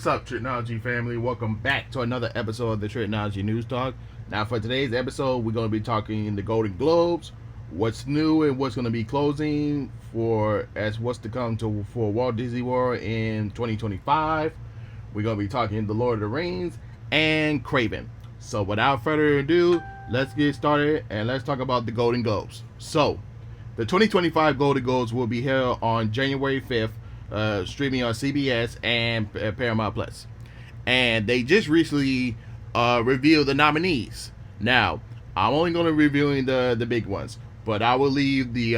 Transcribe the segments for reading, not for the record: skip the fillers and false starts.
What's up, Tricology family? Welcome back to another episode of the Tricology News Talk. Now, for today's episode, we're going to be talking the Golden Globes, what's new and what's going to be closing for as what's to come for Walt Disney World in 2025. We're going to be talking The Lord of the Rings and Kraven. So, without further ado, let's get started and let's talk about the Golden Globes. So, the 2025 Golden Globes will be held on January 5th. Streaming on CBS and Paramount Plus, and they just recently revealed the nominees. Now, I'm only going to be reviewing the big ones, but I will leave the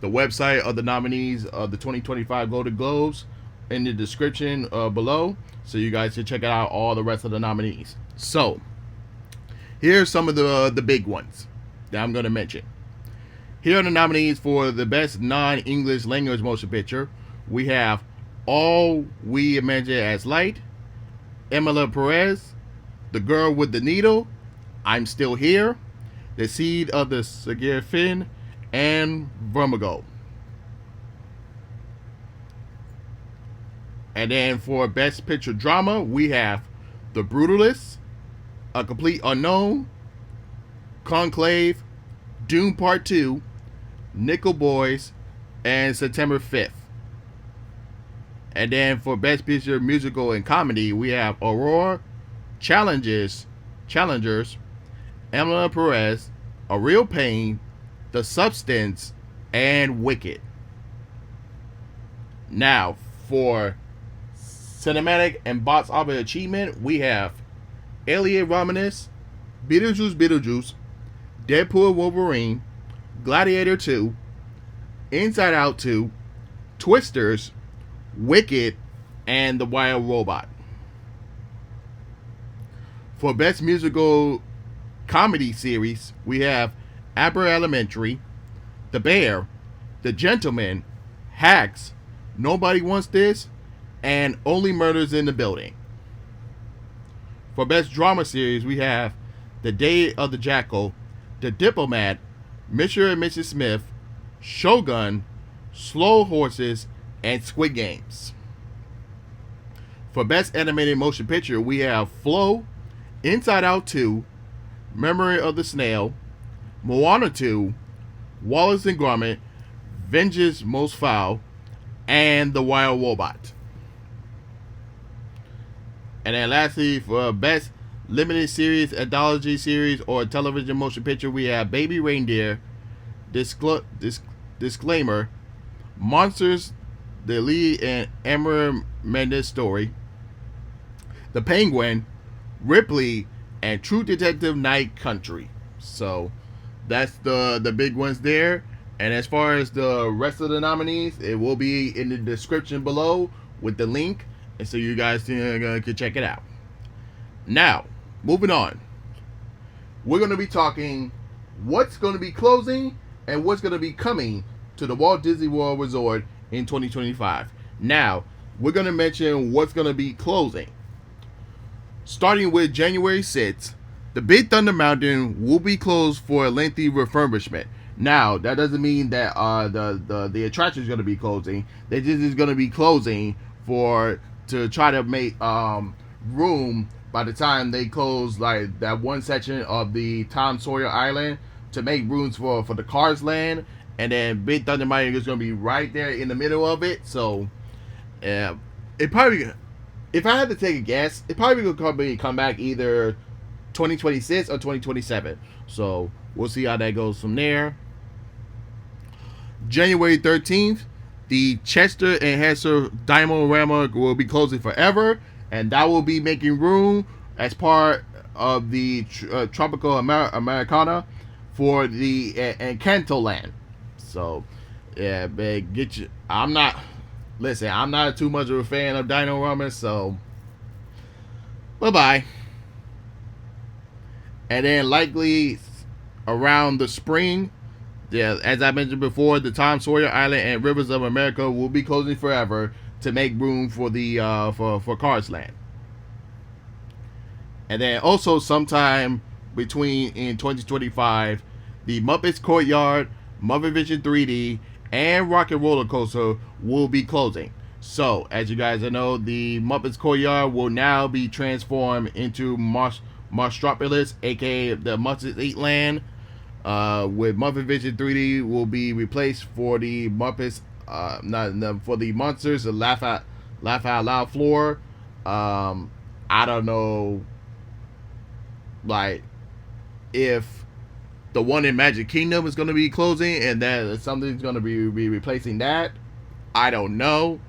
website of the nominees of the 2025 Golden Globes in the description below, so you guys can check out all the rest of the nominees. So, here's some of the big ones that I'm going to mention. Here are the nominees for the best non-English language motion picture. We have All We Imagine as Light, Emily Perez, The Girl with the Needle, I'm Still Here, The Seed of the Sagir Fin, and Vermigo. And then for Best Picture Drama, we have The Brutalist, A Complete Unknown, Conclave, Dune Part 2, Nickel Boys, and September 5th. And then for Best Picture Musical and Comedy, we have Aurora, Challengers, Emily Perez, A Real Pain, The Substance, and Wicked. Now, for Cinematic and Box Office Achievement, we have Alien Romulus, Beetlejuice, Deadpool Wolverine, Gladiator 2, Inside Out 2, Twisters, Wicked, and The Wild Robot. For Best Musical Comedy Series, we have Abbott Elementary, The Bear, The Gentleman, Hacks, Nobody Wants This, and Only Murders in the Building. For Best Drama Series, we have The Day of the Jackal, The Diplomat, Mr. and Mrs. Smith, Shogun, Slow Horses, and Squid Games. For Best Animated Motion Picture, we have Flow, Inside Out 2, Memory of the Snail, Moana 2, Wallace and Gromit, Vengeance Most Foul, and The Wild Robot. And then lastly, for Best Limited Series, Anthology Series, or Television Motion Picture, we have Baby Reindeer, Disclaimer, Monsters, the Lee and Emer Mendes story, The Penguin, Ripley, and True Detective Night Country. So that's the big ones there. And as far as the rest of the nominees, it will be in the description below with the link, and so you guys can check it out. Now, moving on, we're going to be talking what's going to be closing and what's going to be coming to the Walt Disney World Resort in 2025. Now, we're going to mention what's going to be closing. Starting with January 6th, the Big Thunder Mountain will be closed for a lengthy refurbishment. Now, that doesn't mean that the attraction is going to be closing. They just is going to be closing to try to make room by the time they close like that one section of the Tom Sawyer Island to make rooms for the Cars Land. And then Big Thunder Mountain is going to be right there in the middle of it. So, it probably, if I had to take a guess, it probably going to come back either 2026 or 2027. So, we'll see how that goes from there. January 13th, the Chester and Hester Diamond-Rama will be closing forever. And that will be making room as part of the Tropical Americana for the Encanto Land. So, yeah, man, I'm not too much of a fan of Dino Rama, so bye-bye. And then likely around the spring, as I mentioned before, the Tom Sawyer Island and Rivers of America will be closing forever to make room for the for Cars Land. And then also sometime in 2025, the Muppets Courtyard, Muppet Vision 3D, and Rocket Roller Coaster will be closing. So, as you guys know, the Muppets Courtyard will now be transformed into Marstropolis, aka the Muppets Eat Land. With Muppet Vision 3D will be replaced for the Muppets, for the monsters, the laugh out loud floor. I don't know, like if the one in Magic Kingdom is going to be closing and that something's going to be replacing that. I don't know,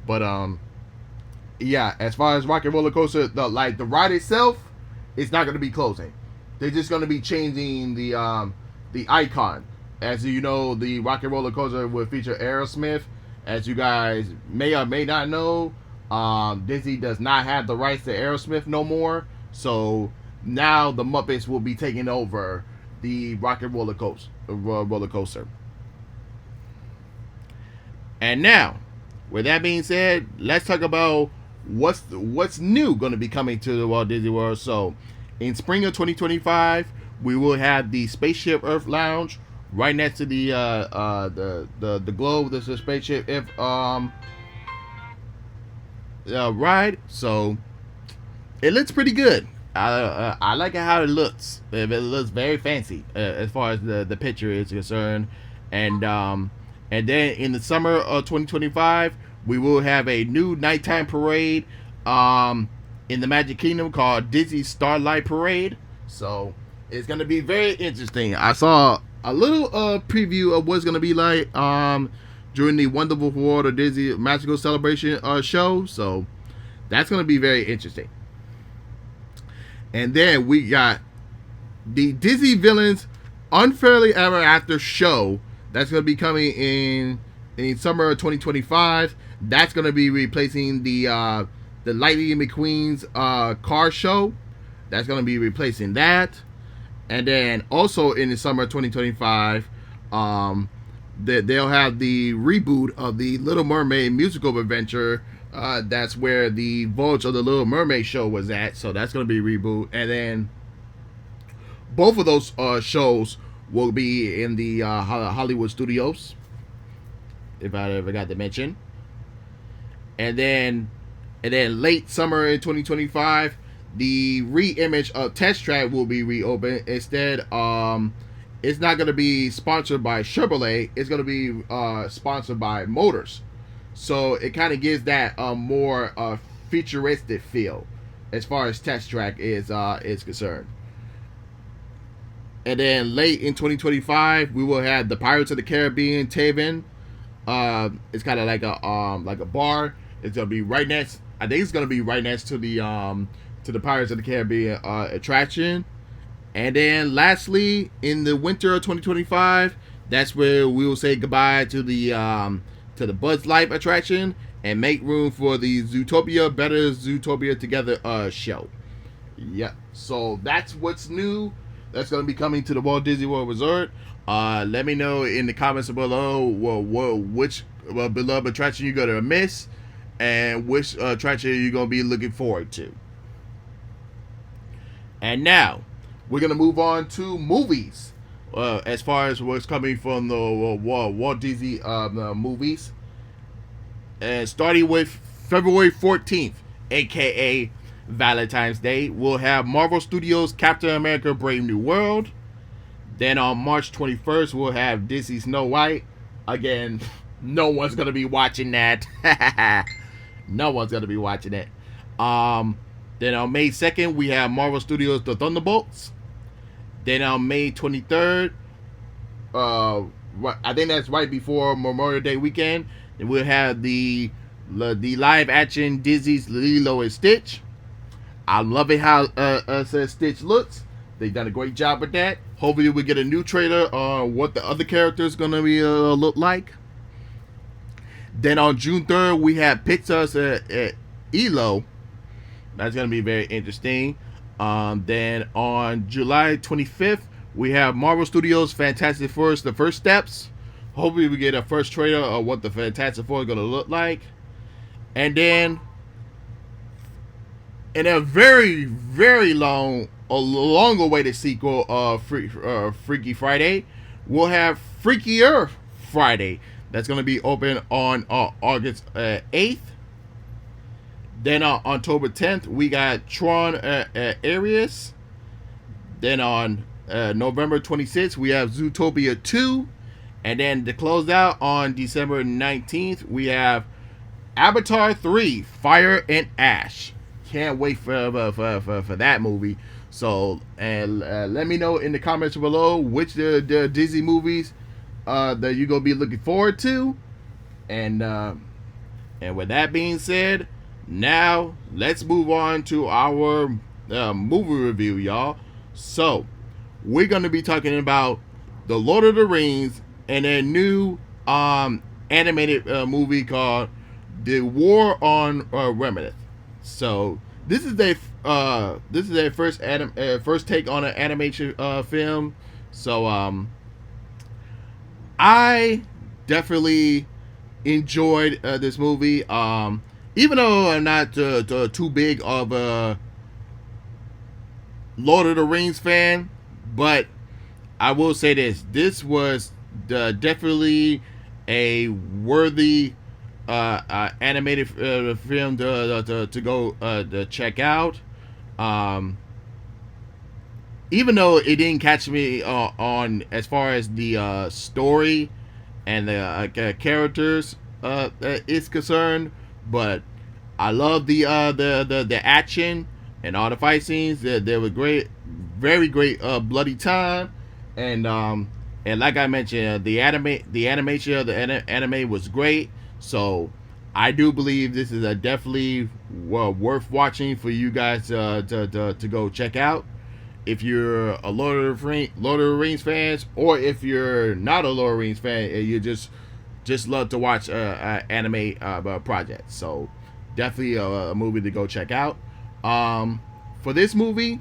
but yeah. As far as Rocket Roller Coaster, the ride itself, it's not going to be closing. They're just going to be changing the icon. As you know, the Rocket Roller Coaster will feature Aerosmith. As you guys may or may not know, Disney does not have the rights to Aerosmith no more. So now the Muppets will be taking over the Rocket Roller Coaster. And now, with that being said, let's talk about what's new going to be coming to the Walt Disney World. So, in spring of 2025, we will have the Spaceship Earth Lounge right next to the globe. There's a spaceship ride. So it looks pretty good. I like how it looks. It looks very fancy as far as the picture is concerned. And then in the summer of 2025, we will have a new nighttime parade in the Magic Kingdom called Disney Starlight Parade. So it's going to be very interesting. I saw a little preview of what's going to be like during the Wonderful World of Disney Magical Celebration show. So that's going to be very interesting. And then we got the Disney Villains Unfairly Ever After show. That's going to be coming in summer of 2025. That's going to be replacing the Lightning McQueen's car show. That's going to be replacing that. And then also in the summer of 2025, they'll have the reboot of the Little Mermaid musical adventure. That's where the Voyage of the Little Mermaid show was at. So that's going to be reboot. And then both of those shows will be in the Hollywood Studios, if I ever got to mention. And then late summer in 2025, the re-image of Test Track will be reopened. Instead, it's not going to be sponsored by Chevrolet. It's going to be sponsored by Motors. So it kind of gives that more futuristic feel as far as Test Track is concerned. And then late in 2025, we will have the Pirates of the Caribbean Taven. It's kind of like a bar. It's gonna be right next. I think it's gonna be right next to the Pirates of the Caribbean attraction. And then lastly, in the winter of 2025, that's where we will say goodbye to the Buzz Life attraction and make room for the Zootopia Better Zootopia Together show. Yeah, so that's what's new. That's going to be coming to the Walt Disney World Resort. Let me know in the comments below which beloved attraction you're going to miss and which attraction you're going to be looking forward to. And now, we're going to move on to movies. As far as what's coming from the Walt Disney movies. And starting with February 14th, a.k.a. Valentine's Day, we'll have Marvel Studios' Captain America Brave New World. Then on March 21st, we'll have Disney Snow White. Again, no one's going to be watching that. No one's going to be watching it. Then on May 2nd, we have Marvel Studios' The Thunderbolts. Then on May 23rd, I think that's right before Memorial Day weekend, then we'll have the live action Disney's Lilo and Stitch. I'm loving how Stitch looks. They've done a great job with that. Hopefully we get a new trailer on what the other characters gonna be look like. Then on June 3rd, we have Pixar's ELO. That's gonna be very interesting. Then on July 25th, we have Marvel Studios' Fantastic Four: The First Steps. Hopefully we get a first trailer of what the Fantastic Four is gonna look like. And then in a very, very long awaited sequel of Freaky Friday, we'll have Freakier Friday. That's going to be open on August 8th. Then on October 10th, we got Tron Ares. Then on November 26th, we have Zootopia 2. And then to close out on December 19th, we have Avatar 3 Fire and Ash. Can't wait for that movie. So, and let me know in the comments below which the Disney movies that you're going to be looking forward to. And with that being said, now let's move on to our movie review, y'all. So, we're going to be talking about The Lord of the Rings and a new animated movie called The War on Remnant. So, this is their first take on an animation film. So, I definitely enjoyed this movie. Even though I'm not too big of a Lord of the Rings fan, but I will say this was definitely a worthy animated film to go to check out. Even though it didn't catch me on as far as the story and the characters is concerned, but I love the action and all the fight scenes. They were great, very great bloody time, and like I mentioned, the animation of the anime was great. So I do believe this is a definitely worth watching for you guys to go check out. If you're a Lord of the Rings fans, or if you're not a Lord of the Rings fan and you just love to watch anime projects, so definitely a movie to go check out. For this movie,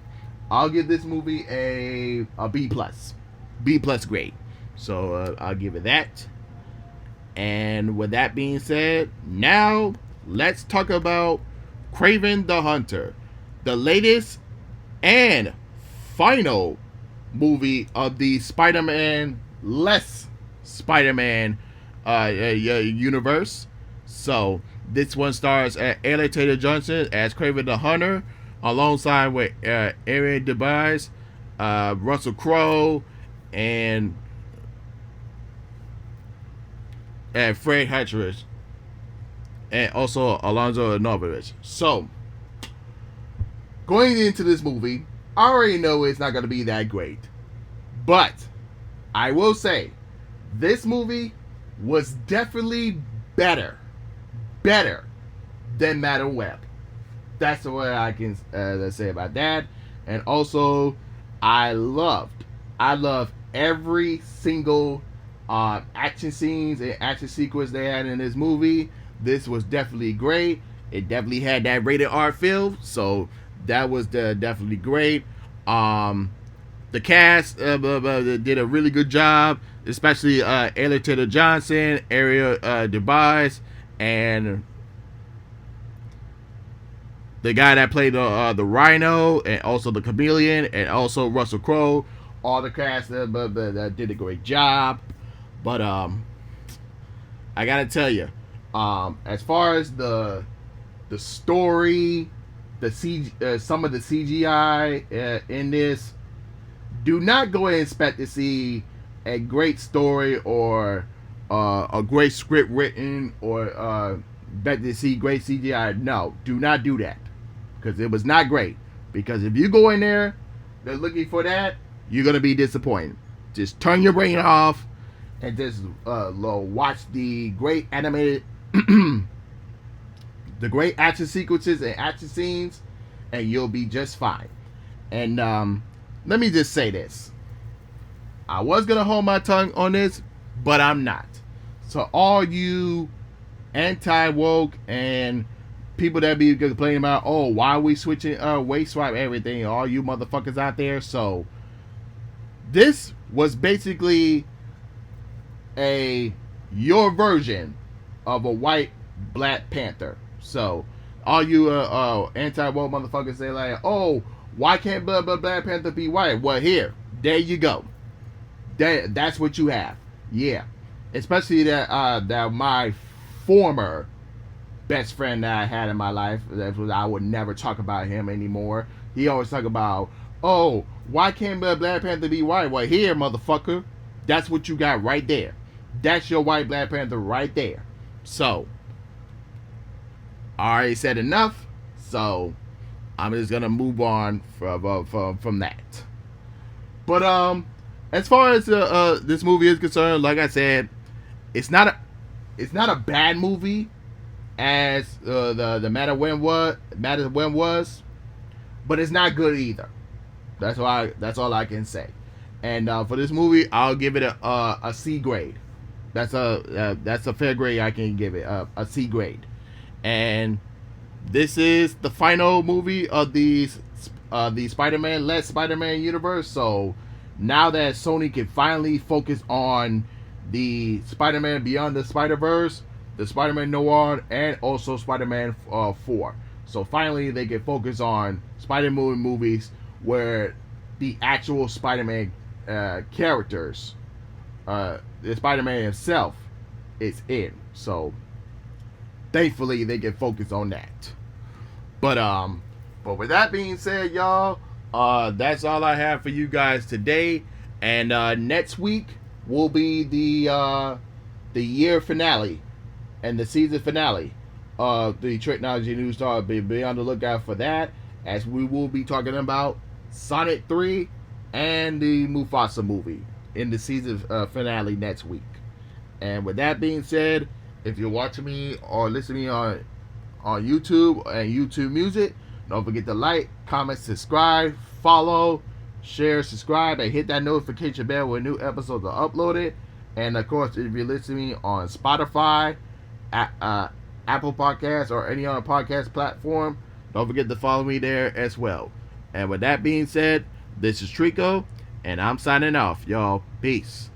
I'll give this movie a B plus grade. So I'll give it that. And with that being said, now let's talk about Kraven the Hunter, the latest and final movie of the Spider-Man universe. So this one stars Aaron Taylor Johnson as Kraven the Hunter, alongside with Aaron DeBise, Russell Crowe, and Fred Hatcherich, and also Alonzo Novovich. So, going into this movie, I already know it's not going to be that great. But, I will say, this movie was definitely better than Madam Web. That's what I can say about that. And also, I love every single action scenes and action sequence they had in this movie. This was definitely great. It definitely had that rated R feel, so that was definitely great. The cast did a really good job, especially Aaron Taylor Johnson, Ariel DeBose, and the guy that played the Rhino, and also the Chameleon, and also Russell Crowe. All the cast did a great job. But I gotta tell you, as far as the story, some of the CGI in this, do not go and expect to see a great story or a great script written, or bet to see great CGI. No, do not do that, because it was not great. Because if you go in there, they're looking for that, you're gonna be disappointed. Just turn your brain off and just watch the great animated, the great action sequences and action scenes, and you'll be just fine. And let me just say this. I was going to hold my tongue on this, but I'm not. So all you anti-woke and people that be complaining about, oh, why are we switching, waist swap everything, all you motherfuckers out there. So this was basically your version of a white Black Panther. So all you anti-woke motherfuckers say like, oh, why can't Black Panther be white? Well, there you go. That's what you have. Yeah, especially that my former best friend that I had in my life. I would never talk about him anymore. He always talk about, oh, why can't Black Panther be white? Well, here, motherfucker, that's what you got right there. That's your white Black Panther right there. So, I already said enough. So, I'm just gonna move on from that. But as far as this movie is concerned, like I said, it's not a bad movie as the Matter When was, but it's not good either. That's all I can say. And for this movie, I'll give it a C grade. That's a fair grade I can give it, a C grade. And this is the final movie of the Spider-Man universe. So now that Sony can finally focus on the Spider-Man Beyond the Spider-Verse, the Spider-Man Noir, and also Spider-Man 4. So finally they can focus on Spider-Man movies where the actual Spider-Man characters, the Spider-Man himself, is in. So thankfully they can focus on that. But with that being said, y'all, that's all I have for you guys today. And next week will be the year finale and the season finale of the Tricology News Star. Be on the lookout for that, as we will be talking about Sonic 3 and the Mufasa movie in the season finale next week. And with that being said, if you're watching me or listening on YouTube and YouTube Music, don't forget to like, comment, subscribe, follow, share, subscribe, and hit that notification bell when new episodes are uploaded. And of course, if you're listening on Spotify, Apple Podcasts, or any other podcast platform, don't forget to follow me there as well. And with that being said, this is Trico, and I'm signing off, y'all. Peace.